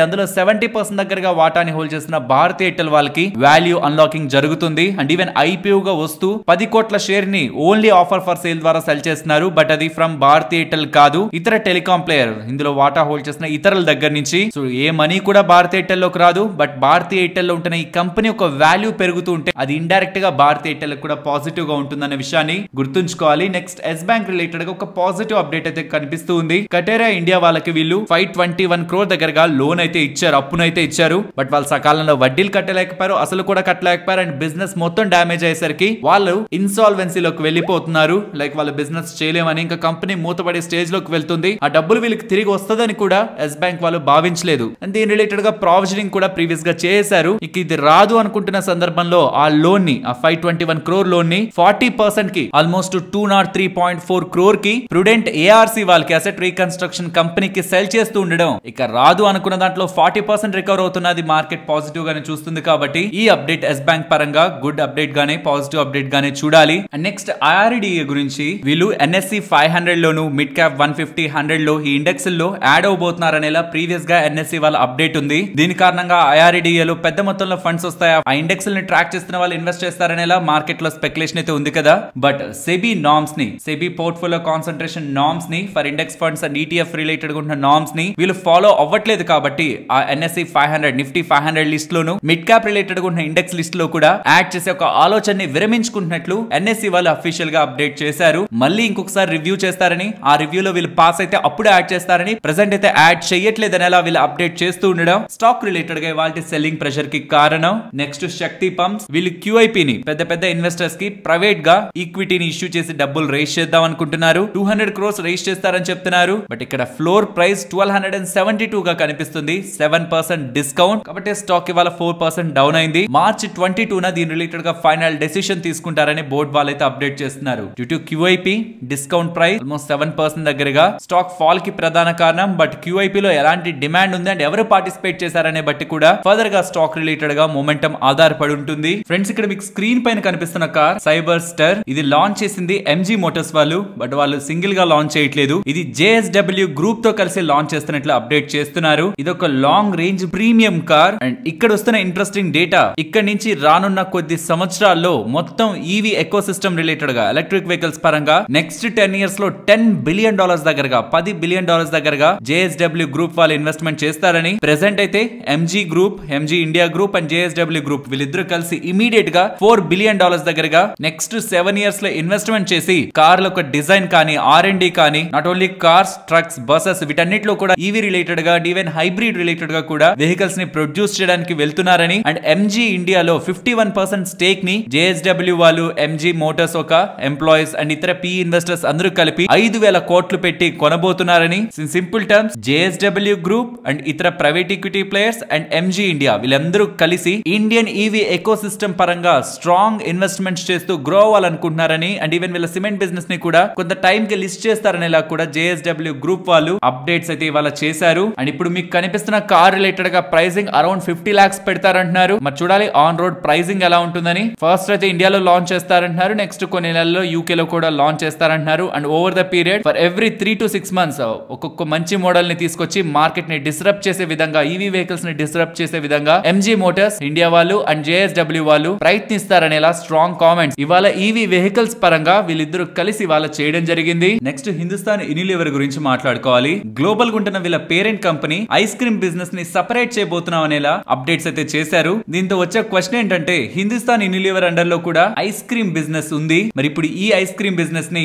అందులో 70% దగ్గరగా వాటాని హోల్డ్ చేస్తున్న భారతీ ఎయిర్టెల్ వాళ్ళకి వాల్యూ అన్లాకింగ్ జరుగుతుంది అండ్ ఈవెన్ ఐపీఓగా వస్తూ 10 కోట్ల షేర్ ని ఓన్లీ ఆఫర్ ఫర్ సేల్ ద్వారా సెల్ చేస్తున్నారు. బట్ అది ఫ్రమ్ భారతీ ఎయిర్టెల్ కాదు, ఇతర టెలికాం ప్లేయర్ ఇందులో వాటా హోల్డ్ చేస్తున్న ఇతరుల దగ్గర నుంచి. సో ఏ మనీ కూడా భారతీ ఎయిర్టెల్ లోకి రాదు. బట్ భారతీ ఎయిర్టెల్ లో ఉంటున్న ఈ కంపెనీ ఒక వాల్యూ పెరుగుతూ ఉంటే అది ఇండైరెక్ట్ గా భారతీ ఎయిర్టెల్ కూడా పాజిటివ్ గా ఉంటుందనే విషయాన్ని గుర్తుంచుకోవాలి. నెక్స్ట్ ఎస్ బ్యాంక్ రిలేటెడ్ గా ఒక పాజిటివ్ అప్డేట్ అయితే కనిపిస్తూ ఉంది. కటేరా ఇండియా వాళ్ళకి వీళ్ళు 521 crore దగ్గరగా లోన్ అయితే ఇచ్చారు, అప్పునైతే ఇచ్చారు. బట్ వాళ్ళు సకాలంలో వడ్డీలు కట్టలేకపోయారు, అసలు కూడా కట్టలేకపోయారు అండ్ బిజినెస్ మొత్తం డ్యామేజ్ అయ్యేసరికి వాళ్ళు ఇన్సాల్వెన్సీలోకి వెళ్ళిపోతున్నారు. లైక్ వాళ్ళ బిజినెస్ చేయలేమని, ఇంకా కంపెనీ మూతపడే స్టేజ్ లోకి వెళ్తుంది. ఆ డబ్బులు వీళ్ళకి తిరిగి వస్తుందని కూడా ఎస్ బ్యాంక్ వాళ్ళు భావించలేదు అండ్ దీని రిలేటెడ్ గా ప్రావిజనింగ్ కూడా ప్రీవియస్ గా చేశారు. ఇక ఇది రాదు అనుకుంటున్న సందర్భంలో ఆ లోన్ ని, ఆ 521 crore లోన్ ని 40% కి ఆల్మోస్ట్ 203.4 crore కి ప్రుడెంట్ ఏఆర్సీ వాళ్ళకి అసెట్ రీకన్స్ట్రక్షన్ కంపెనీకి సెల్ చేస్తూ ఉండడం, ఇక రాదు అనుకున్న దాంట్లో 40% రికవర్ అవుతున్నది మార్కెట్ పాజిటివ్ గానే చూస్తుంది. కాబట్టి ఈ అప్డేట్ ఎస్ బ్యాంక్ పరంగా గుడ్ అప్డేట్ గానే, పాజిటివ్ అప్డేట్ గానే చూడాలి. అండ్ నెక్స్ట్ ఐఆర్డిఏ గురించి వీళ్ళు ఎన్ఎస్సి 500 లోను మిడ్ క్యాప్ 150, 100 లో ఈ ఇండెక్స్ లో యాడ్ అవబోతున్నారు అనేలా ప్రీవియస్ గా ఎన్ఎస్సి వాళ్ళ అప్డేట్ ఉంది. దీని కారణంగా ఐఆర్డిఏ లో పెద్ద మొత్తంలో ఫండ్స్ వస్తాయా, ఆ ఇండెక్స్ ని ట్రాక్ చేస్తున్న వాళ్ళు ఇన్వెస్ట్ చేస్తారనేలా మార్కెట్ లో స్పెక్యులేషన్ అయితే ఉంది కదా. బట్ సెబీ నార్మ్స్ ని, సెబీ పోర్ట్ఫోలియో కాన్సంట్రేషన్ నార్మ్స్ ని for index funds and ETF related గా ఉన్న నార్మ్స్ ని వీళ్ళు ఫాలో అవ్వట్లేదు. కాబట్టి ఆ ఎన్ఎస్సి 500, నిఫ్టీ 500 లిస్ట్ లోను మిడ్ క్యాప్ రిలేటెడ్ గా ఉన్న ఇండెక్స్ లిస్ట్ లో కూడా యాడ్ చేసే ఒక ఆలోచనని విరమించుకుంటున్నట్లు ఎన్ఎస్సి వాళ్ళు అఫీషియల్ గా అప్డేట్ చేశారు. మళ్ళీ ఇంకొకసారి రివ్యూ చేస్తారని, ఆ రివ్యూలో వీళ్ళు పాస్ అయితే అప్పుడే యాడ్ చేస్తారని, ప్రెసెంట్ అయితే యాడ్ చేయట్లేదు అనేలా వీళ్ళు అప్డేట్ చేస్తూ ఉండడం స్టాక్ రిలేటెడ్ గా వాళ్ళ సెల్లింగ్ ప్రెషర్ కి కారణం. నెక్స్ట్ శక్తి పంప్స్, వీళ్ళు క్యూఐపీ ని పెద్ద పెద్ద ఇన్వెస్టర్స్ కి ప్రైవేట్ గా ఈక్విటీని ఇష్యూ చేసి డబ్బులు రేస్ చేద్దాం అనుకుంటున్నారు. 200 crores రేస్ చేస్తారని చెప్తున్నారు. బట్ ఇక్కడ ఫ్లోర్ ప్రైస్ 1272 గా కనిపిస్తుంది, 7% డిస్కౌంట్. కాబట్టి స్టాక్ ఇవాళ 4% డౌన్ అయింది. మార్చ్ 22న దీని రిలేటెడ్ గా ఫైనల్ డెసిషన్ తీసుకుంటారని బోర్డు వాళ్ళైతే అప్డేట్ చేస్తున్నారు. Due to QIP discount price almost 7% దగ్గరగా స్టాక్ ఫాల్ కి ప్రధాన కారణం. బట్ క్యూఐపీ లో ఎలాంటి డిమాండ్ ఉంది అండ్ ఎవరు పార్టిసిపేట్ చేశారనే బట్టి కూడా ఫర్దర్ గా స్టాక్ రిలేటెడ్ గా మొమెంటం ఆధారపడి ఉంటుంది. ఫ్రెండ్స్ ఇక్కడ మీకు స్క్రీన్ పైన కనిపిస్తున్న కార్ సైబర్ స్టర్, ఇది లాంచ్ చేసింది ఎంజీ మోటార్స్ వాళ్ళు. బట్ వాళ్ళు సింగిల్ గా లాంచ్ చేయట్లేదు, ఇది జేఎస్డబ్ల్యూ గ్రూప్ తో కలిసి లాంచ్ చేస్తున్నట్లు అప్డేట్ చేస్తున్నారు. ఇది ఒక long range premium car and ఇక్కడ వస్తున్న ఇంట్రెస్టింగ్ డేటా, ఇక్కడ నుంచి రానున్న కొద్ది సంవత్సరాల్లో మొత్తం ఈవీ ఎకో సిస్టమ్ రిలేటెడ్ గా ఎలక్ట్రిక్ వెహికల్స్ పరంగా నెక్స్ట్ 10 years లో $10 billion దగ్గరగా, $10 billion దగ్గరగా జేఎస్డబ్ల్యూ గ్రూప్ వాళ్ళు ఇన్వెస్ట్మెంట్ చేస్తారని ప్రెసెంట్ అయితే MG group, MG India group and JSW group వీళ్ళిద్దరూ కలిసి ఇమీడియట్ గా $4 billion దగ్గరగా నెక్స్ట్ 7 years లో ఇన్వెస్ట్మెంట్ చేసి కార్ల ఒక డిజైన్ కానీ, R&D కానీ, not only cars, trucks, buses వీటన్నిటిలో కూడా ఈవీ రిలేటెడ్ గా, ఈవెన్ హైబ్రిడ్ రిలేటెడ్ గా కూడా వెహికల్స్ ని ప్రొడ్యూస్ చేయడానికి వెళ్తున్నారని అండ్ ఎంజీ ఇండియాలో 51% స్టేక్ ని జేఎస్డబ్ల్యూ వాళ్ళు, ఎంజీ మోటార్స్ ఒక ఎంప్లాయీస్ అండ్ ఇతర పి ఇన్వెస్టర్స్ అందరూ కలిపి 5,000 కోట్లు పెట్టి కొనబోతున్నారని. Simple terms, JSW group and ఇతర private equity players and MG India వీళ్ళందరూ కలిసి ఇండియన్ ఈవీ ఎకో సిస్టమ్ పరంగా స్ట్రాంగ్ ఇన్వెస్ట్మెంట్స్ చేస్తూ గ్రో అవ్వాలనుకుంటున్నారని అండ్ ఈవెన్ వీళ్ళ సిమెంట్ బిజినెస్ ని కూడా కొంత టైం కి లిస్ట్ చేస్తారనేలా కూడా జేఎస్డబ్ల్యూ గ్రూప్ వాళ్ళు అప్డేట్స్ అయితే ఇవాళ చేశారు. అండ్ ఇప్పుడు మీకు కనిపిస్తున్న కార్ రిలేటెడ్ గా ప్రైసింగ్ అరౌండ్ 50 lakhs పెడతారంటున్నారు. మరి చూడాలి ఆన్ రోడ్ ప్రైసింగ్ ఎలా ఉంటుందని. ఫస్ట్ అయితే ఇండియాలో లాంచ్ చేస్తారంటున్నారు, నెక్స్ట్ కొన్ని నెలల్లో యూకే లో కూడా లాంచ్ చేస్తారంటున్నారు. And over the period for every 3 to 6 months ఒక్కొక్క మంచి మోడల్ ని తీసుకొచ్చి మార్కెట్ ని డిస్రప్ట్ చేసే విధంగా, ఈవీ వెహికల్స్ ని డిస్రప్ట్ చేసే విధంగా ఎంజీ మోటార్స్ ఇండియా వాళ్ళు అండ్ జేఎస్డబ్ల్యూ వాళ్ళు ప్రయత్నిస్తారనేలా స్ట్రాంగ్ కామెంట్స్ ఇవాళ ఈవీ వెహికల్స్ పరంగా వీళ్ళిద్దరూ కలిసి ఇవాళ చేయడం జరిగింది. నెక్స్ట్ హిందుస్థాన్ యూనిలివర్ గురించి మాట్లాడుకోవాలి. గ్లోబల్ గా ఉంటున్న వీళ్ళ parent company ice cream business ని సెపరేట్ చేయబోతున్నాం అనేలా అప్డేట్స్ అయితే చేశారు. దీంతో వచ్చే క్వశ్చన్ ఏంటంటే హిందుస్థాన్ యూనిలివర్ అండర్ లో కూడా ఐస్ క్రీమ్ బిజినెస్ ఉంది. మరి ఇప్పుడు ఈ ఐస్ క్రీమ్ బిజినెస్ ని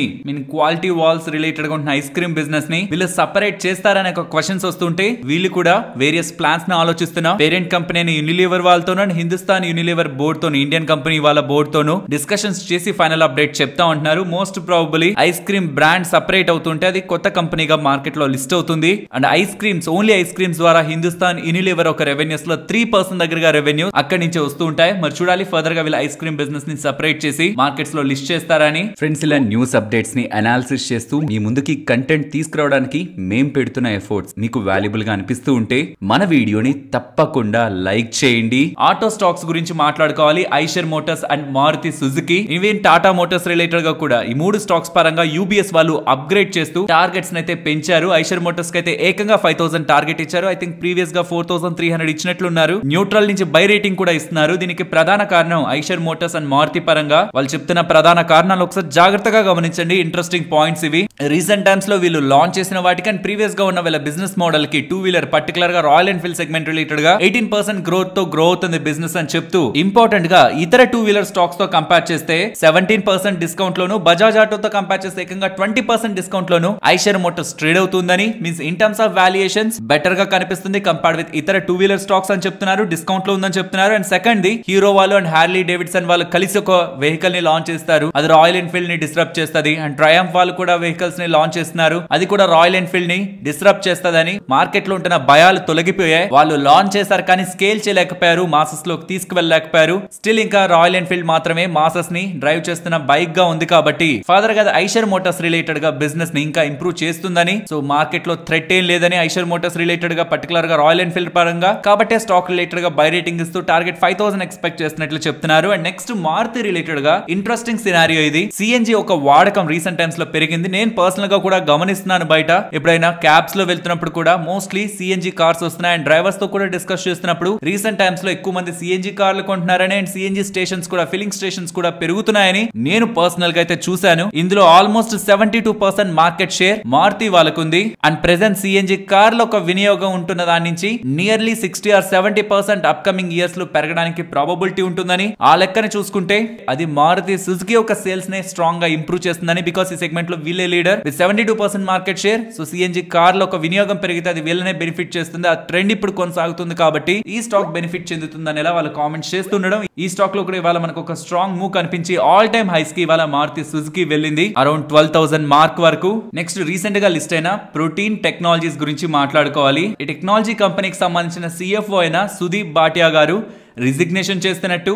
క్వాలిటీ వాల్స్ రిలేటెడ్ గా ఉన్న ఐస్ క్రీమ్ బిజినెస్ ని వీళ్ళు సెపరేట్ చేస్తారనే ఒక క్వశ్చన్స్ వస్తుంటే వీళ్ళు కూడా వేరియస్ ప్లాన్స్ ని ఆలోచిస్తున్నా. పేరెంట్ కంపెనీ అయిన యూనిలివర్ వాళ్ళతోనూ అండ్ హిందుస్థాన్ యూనిలివర్ బోర్డ్ తోను, ఇండియన్ కంపెనీ వాళ్ళ బోర్డ్ తోను డిస్కషన్స్ చేసి ఫైనల్ అప్డేట్ చెప్తా ఉంటున్నారు. Most probably ice cream brand separate అవుతుంటే అది కొత్త కంపెనీగా మార్కెట్ లో లిస్ట్ అవుతుంది. And ice creams, only ice creams ద్వారా హిందుస్థాన్ యూనిలివర్ ఒక రెవెన్యూస్ లో 3% దగ్గరగా రెవెన్యూ అక్కడి నుంచి వస్తూ ఉంటాయి. మరి చూడాలి ఫర్దర్ గా వీళ్ళు ఐస్ క్రీమ్ బిజినెస్ ని సెపరేట్ చేసి మార్కెట్స్ లో లిస్ట్ చేస్తారని. ఫ్రెండ్స్, ఇలా న్యూస్ అప్డేట్స్ ని అనాలిసిస్ చేస్తూ మీ ముందుకి కంటెంట్ తీసుకురావడానికి మేం పెడుతున్న ఎఫర్ట్స్ మీకు వాల్యుబుల్ గా అనిపిస్తూ ఉంటే మన వీడియోని తప్పకుండా లైక్ చేయండి. ఆటో స్టాక్స్ గురించి మాట్లాడుకోవాలి. Eicher Motors and Maruti Suzuki, even Tata Motors related గా కూడా ఈ మూడు స్టాక్స్ పరంగా యూబీఎస్ వాళ్ళు అప్గ్రేడ్ చేస్తూ టార్గెట్స్ అయితే పెంచారు. ఐషర్ మోటార్స్ కి అయితే ఏకంగా 5000 టార్గెట్ ఇచ్చారు. ఐ థింక్ ప్రీవియస్ గా 4300 ఇచ్చినట్లున్నారు. న్యూట్రల్ నుంచి బై రేటింగ్ కూడా ఇస్తున్నారు. దీనికి ప్రధాన కారణం ఐషర్ మోటార్స్ అండ్ మారుతి పరంగా వాళ్ళు చెప్తున్న ప్రధాన కారణాలు ఒకసారి జాగ్రత్తగా గమనించండి. ఇంట్రెస్టింగ్ పాయింట్స్ ఇవి. రీసెంట్ టైమ్స్ లో వీళ్ళు లాంచ్ చేసిన వాటికి అండ్ ప్రీవియస్ గా ఉన్న వీళ్ళ బిజినెస్ మోడల్ కి టూ వీలర్ పర్టికులర్ గా రాయల్ ఎన్ఫీల్డ్ సెగ్మెంట్ రిలేటెడ్ గా 18% గ్రోత్ తో గ్రో అవుతుంది బిజినెస్ అని చెప్తూ, ఇంపార్టెంట్ గా ఇతర టూ వీలర్ స్టాక్స్ తో కంపేర్ చేస్తే 17% డిస్కౌంట్ లోను, బజాజ్ ఆటోతో కంపేర్ చేస్తే ఏకంగా 20% డిస్కౌంట్ లోను ఐషర్ మోటార్స్ ట్రేడ్ అవుతుందని, means in terms of valuations better గా కనిపిస్తుంది కంపేర్డ్ విత్ ఇతర టూ వీలర్ స్టాక్స్ అని చెప్తున్నారు. డిస్కౌంట్ లో ఉందని చెప్తున్నారు. అండ్ సెకండ్ ది హీరో వాళ్ళు అండ్ హార్లీ డేవిడ్సన్ వాళ్ళు కలిసి ఒక వెహికల్ ని లాంచ్ చేస్తారు. అది రాయల్ ఎన్ఫీల్డ్ ని డిస్రప్ట్ చేస్తుంది. అండ్ ట్రయంఫ్ వాళ్ళు కూడా వెహికల్స్ ని లాంచ్ చేస్తున్నారు. అది కూడా రాయల్ ఎన్ఫీల్డ్ ని డిస్రప్ట్ చేస్తుందని మార్కెట్ లో ఉంటున్న భయాలు తొలగిపోయాయి. వాళ్ళు లాంచ్ చేశారు కానీ స్కేల్ చేయలేకపోయారు, మాసెస్ లోకి తీసుకువెళ్ళలేకపోయారు. స్టిల్ ఇంకా రాయల్ ఎన్ఫీల్డ్ మాత్రమే మాసెస్ ని డ్రైవ్ చేస్తున్న బైక్ గా ఉంది కాబట్టి ఫర్దర్ గా ఐషర్ మోటార్స్ రిలేటెడ్ గా బిజినెస్ ని ఇంకా ఇంప్రూవ్ చేస్తుందని, సో మార్కెట్ లో థ్రెట్ ఏం లేదని ఐషర్ మోటార్స్ రిలేటెడ్ గా పర్టికులర్ గా రాయల్ ఎన్ఫీల్డ్ పరంగా కాబట్టి స్టాక్ రిలేటెడ్ గా బై రేటింగ్ ఇస్తూ టార్గెట్ 5000 ఎక్స్పెక్ట్ చేస్తున్నట్లు చెప్తున్నారు. అండ్ నెక్స్ట్ మారుతి రిలేటెడ్ గా ఇంట్రెస్టింగ్ సినారియో ఇది. సిఎన్జి ఒక వాడకం రీసెంట్ టైమ్స్ లో పెరిగింది. నేను పర్సనల్ గా కూడా గమనిస్తున్నాను. బయట ఎప్పుడైనా క్యాబ్స్ లో వెళ్తున్నప్పుడు కూడా మోస్ట్లీ సిఎన్జి కార్స్ వస్తున్నాయి. అండ్ డ్రైవర్స్ తో కూడా డిస్కస్ చేస్తున్నప్పుడు రీసెంట్ టైమ్స్ లో ఎక్కువ మంది సిఎన్జి కార్లు కొంటున్నారని అండ్ సిఎన్జి స్టేషన్స్ కూడా, ఫిల్లింగ్ స్టేషన్స్ కూడా పెరుగుతున్నాయని నేను పర్సనల్ గా అయితే చూశాను. ఇందులో ఆల్మోస్ట్ 72% మార్కెట్ షేర్ మారుతి వాళ్ళకుంది. అండ్ ప్రెసెంట్ సిఎన్జి కార్ల ఒక వినియోగం ఉంటున్న దాని నుంచి నియర్లీ 60 or 70% అప్కమింగ్ ఇయర్స్ లో పెరగడానికి ప్రాబబిలిటీ ఉంటుందని, ఆ లెక్కని చూసుకుంటే అది మారుతి సుజుకి ఒక సేల్స్ నే స్ట్రాంగ్ గా ఇంప్రూవ్ చేస్తుందని. బికాస్ ఈ సెగ్మెంట్ లో వీళ్ళే leader with 72% market share. So CNG కార్ల ఒక వినియోగం పెరిగితే అది వీళ్ళనే బెనిఫిట్ చేస్తుంది. ఆ ట్రెండ్ ఇప్పుడు కొనసాగుతుంది కాబట్టి ఈ స్టాక్ బెనిఫిట్ చెందుతుందని ఎలా వాళ్ళు కామెంట్స్ చేస్తుండడం. ఈ స్టాక్ లో కూడా ఇవాళ మనకు ఒక స్ట్రాంగ్ మూవ్ కనిపించి ఆల్ టైమ్ హైస్ కి ఇవాళ మారుతి సుజుకి వెళ్ళింది అరౌండ్ 12,000 మార్క్ వరకు. నెక్స్ట్ రీసెంట్ గా లిస్ట్ అయిన ప్రోటీన్ టెక్నాలజీస్ గురించి మాట్లాడుకోవాలి. ఈ టెక్నాలజీ కంపెనీకి సంబంధించిన సిఎఫ్ఓ అయిన సుదీప్ భాటియా గారు రిజిగ్నేషన్ చేస్తున్నట్టు,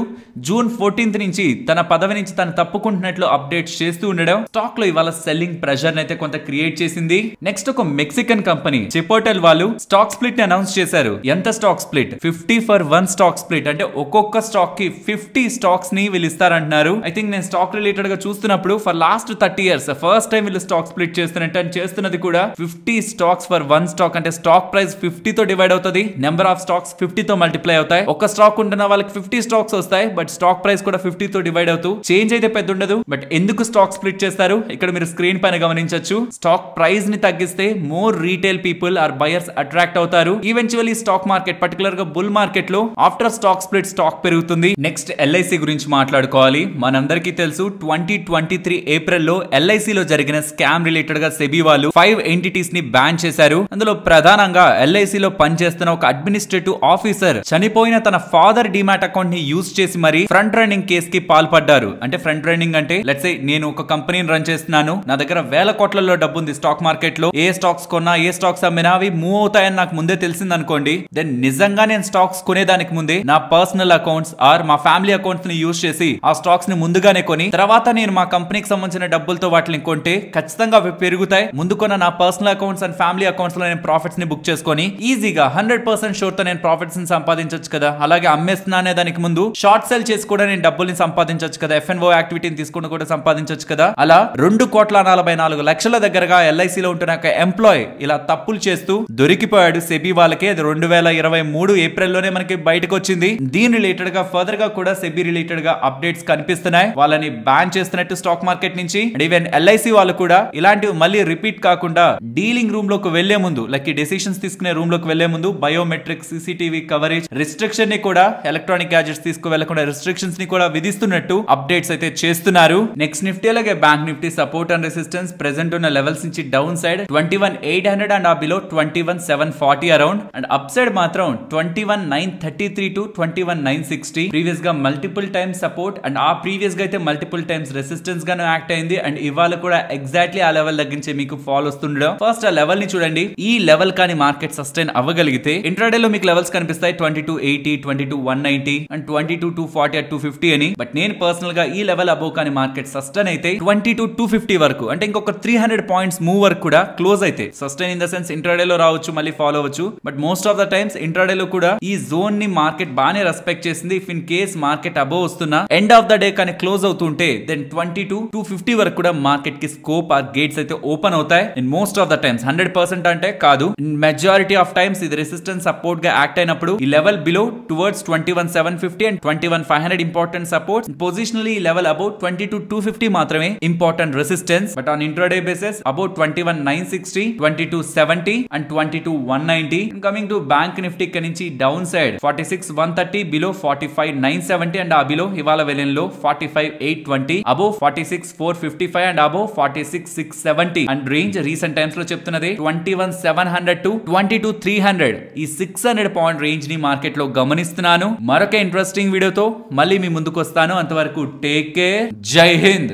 జూన్ 14th నుంచి తన పదవి నుంచి తను తప్పుకుంటున్నట్లు అప్డేట్స్ చేస్తూ ఉండడం స్టాక్ లో ఇవాళ సెల్లింగ్ ప్రెషర్ అయితే కొంత క్రియేట్ చేసింది. నెక్స్ట్ ఒక మెక్సికన్ కంపెనీ చిపోటల్ వాళ్ళు స్టాక్ స్ప్లిట్ ని అనౌన్స్ చేశారు. ఎంత stock split? 50-for-1 stock split. అంటే ఒక్కొక్క స్టాక్ కి 50 స్టాక్స్ ని వీళ్ళు ఇస్తారంటున్నారు. ఐ థింక్ నేను స్టాక్ రిలేటెడ్ గా చూస్తున్నప్పుడు for last 30 years first time వీళ్ళు స్టాక్ స్ప్లిట్ చేస్తున్నట్టు, అని చేస్తున్నది కూడా 50 స్టాక్స్ ఫర్ 1 స్టాక్. అంటే స్టాక్ ప్రైస్ 50 తో డివైడ్ అవుతుంది, నెంబర్ ఆఫ్ స్టాక్స్ 50 తో మల్టిప్లై అవుతాయి. ఒక స్టాక్ ఉంటున్న వాళ్ళకి 50 స్టాక్స్ వస్తాయి, బట్ స్టాక్ ప్రైస్ కూడా 50 తో డివైడ్ అవుతూ చేంజ్ అయితే పెద్ద ఉండదు. బట్ ఎందుకు స్టాక్ స్ప్లిట్ చేస్తారు ఇక్కడ మీరు స్క్రీన్ పైన గమనించొచ్చు. స్టాక్ ప్రైస్ ని తగ్గిస్తే more retail people or buyers attract అవుతారు. ఈవెన్చువల్లీ స్టాక్ మార్కెట్ పర్టికులర్ గా బుల్ మార్కెట్ లో ఆఫ్టర్ స్టాక్ స్ప్లిట్ స్టాక్ పెరుగుతుంది. నెక్స్ట్ ఎల్ఐసి గురించి మాట్లాడుకోవాలి. మనందరికీ తెలుసు 2023 ఏప్రిల్ లో ఎల్ఐసి లో జరిగిన స్కామ్ రిలేటెడ్ గా సెబీ వాళ్ళు 5 ఎంటిటీస్ ని బ్యాన్ చేశారు. అందులో ప్రధానంగా ఎల్ఐసి లో పనిచేస్తున్న ఒక అడ్మినిస్ట్రేటివ్ ఆఫీసర్ చనిపోయిన తన ఫాదర్ డిమాట్ అకౌంట్ ని యూజ్ చేసి మరి ఫ్రంట్ రన్నింగ్ కేసు కి పాల్పడ్డారు. అంటే ఫ్రంట్ రన్నింగ్ అంటే లెట్స్ సే నేను ఒక కంపెనీని రన్ చేస్తున్నాను, నా దగ్గర వేల కోట్లలో డబ్బు ఉంది స్టాక్ మార్కెట్ లో, ఏ స్టాక్స్ కొన్నా ఏ స్టాక్స్ అమ్మినా అవి మూవ్ అవుతాయని నాకు ముందే తెలిసింది అనుకోండి. దెన్ నిజంగా నేను స్టాక్స్ కొనేదానికి ముందే నా పర్సనల్ అకౌంట్స్ ఆర్ మా ఫ్యామిలీ అకౌంట్స్ ని యూజ్ చేసి ఆ స్టాక్స్ ని ముందుగానే కొని తర్వాత నేను మా కంపెనీకి సంబంధించిన డబ్బులతో వాటిని కొంటే ఖచ్చితంగా అవి పెరుగుతాయి. ముందు కొన్న నా personal accounts and family accounts లో నేను ప్రాఫిట్స్ ని బుక్ చేసుకొని ఈజీగా 100% షూర్ తో నేను ప్రాఫిట్స్ ని సంపాదించొచ్చు కదా. అలాగే అమ్మేస్తున్నా అనే దానికి ముందు షార్ట్ సెల్ చేసి కూడా నేను డబ్బుల్ని సంపాదించవచ్చు కదా, FNO యాక్టివిటీని తీసుకుని కూడా సంపాదించవచ్చు కదా. అలా 2,44,00,000 దగ్గరగా LIC లో ఉంటున్న ఎంప్లాయ్ ఇలా తప్పులు చేస్తూ దొరికిపోయాడు సెబీ వాళ్ళకి. అది 2023 ఏప్రిల్లోనే మనకి బయటకు వచ్చింది. దీని రిలేటెడ్ గా ఫర్దర్ గా కూడా సెబీ రిలేటెడ్ గా అప్డేట్స్ కనిపిస్తున్నాయి. వాళ్ళని బ్యాన్ చేస్తున్నట్టు స్టాక్ మార్కెట్ నుంచి. అండ్ ఈవెన్ LIC వాళ్ళు కూడా ఇలాంటివి మళ్ళీ రిపీట్ కాకుండా డీలింగ్ రూమ్ లోకి వెళ్లే ముందు, లైక్ డెసిషన్స్ తీసుకునే రూమ్ లోకి వెళ్లే ముందు బయోమెట్రిక్, CCTV కవరేజ్ రిస్ట్రిక్షన్ ని కూడా, ఎలక్ట్రానిక్ గ్యాజెట్స్ తీసుకువెళ్లకుండా రిస్ట్రిక్షన్స్ ని కూడా విధిస్తున్నట్టు అప్డేట్స్ అయితే చేస్తున్నారు. నెక్స్ట్ నిఫ్టీ అలాగే bank Nifty support and resistance present ఉన్న లెవెల్స్ నుంచి డౌన్ సైడ్ 21,800 అండ్ ఆ below 21,740 around. And up side మాత్రం 21,933 టు 21,960. ప్రీవియస్ గా మల్టిపుల్ టైమ్స్ సపోర్ట్ అండ్ ఆ ప్రీవియస్ గా అయితే మల్టిపుల్ టైమ్స్ రెసిస్టెన్స్ గాను యాక్ట్ అయింది. అండ్ ఇవాళ కూడా ఎగ్జాక్ట్లీ ఆ లెవెల్ దగ్గర మీకు ఫాల్ వస్తుండడం. ఫస్ట్ ఆ లెవెల్ ని చూడండి. ఈ లెవెల్ కానీ మార్కెట్ సస్టైన్ అవ్వగలిగితే ఇంట్రాడే లో మీకు లెవెల్స్ కనిపిస్తాయి 2280, 22,190 అండ్ 22,240 at 250 అని. బట్ నేను పర్సనల్ గా ఈ లెవెల్ అబోవ్ కానీ మార్కెట్ సస్టైన్ అయితే 22,250 వరకు, అంటే ఇంకొక 300 పాయింట్స్ మూవ్ వరకు కూడా క్లోజ్ అయితే sustain in the sense intraday లో రావచ్చు, మళ్ళీ ఫాలో అవ్వచ్చు. But most of the times intraday లో కూడా ఈ జోన్ ని మార్కెట్ బానే రెస్పెక్ట్ చేసింది. If in case market above వస్తున్నా ఎండ్ ఆఫ్ ద డే కానీ క్లోజ్ అవుతుంటే దెన్ 22,250 వరకు కూడా మార్కెట్ కి స్కోప్ ఆ గేట్స్ అయితే ఓపెన్ అవుతాయి. In most of the times 100% అంటే కాదు, మెజారిటీ ఆఫ్ టైమ్స్ ఇది రెసిస్టెన్స్ సపోర్ట్ గా యాక్ట్ అయినప్పుడు ఈ level below towards 21,750 and 21,500 important support. Positionally ఈ లెవెల్ అబౌట్ 22,250 మాత్రమే important resistance. But on intraday basis about 21,960, 22,70 and 22,190. Coming to Bank Nifty నుంచి down side 46,130 below 45,970 and ఆ below ఇవాళ వెలెన్లో 45,820, above 46,455 and above 46,670. And range recent times లో చెప్తున్నది 21,700 to 22,300. ఈ 600 point range ని మార్కెట్ లో గమనిస్తున్నాను. మరొక ఇంట్రెస్టింగ్ వీడియోతో మళ్ళీ మీ ముందుకు వస్తాను. అంతవరకు టేక్ కేర్. జై హింద్.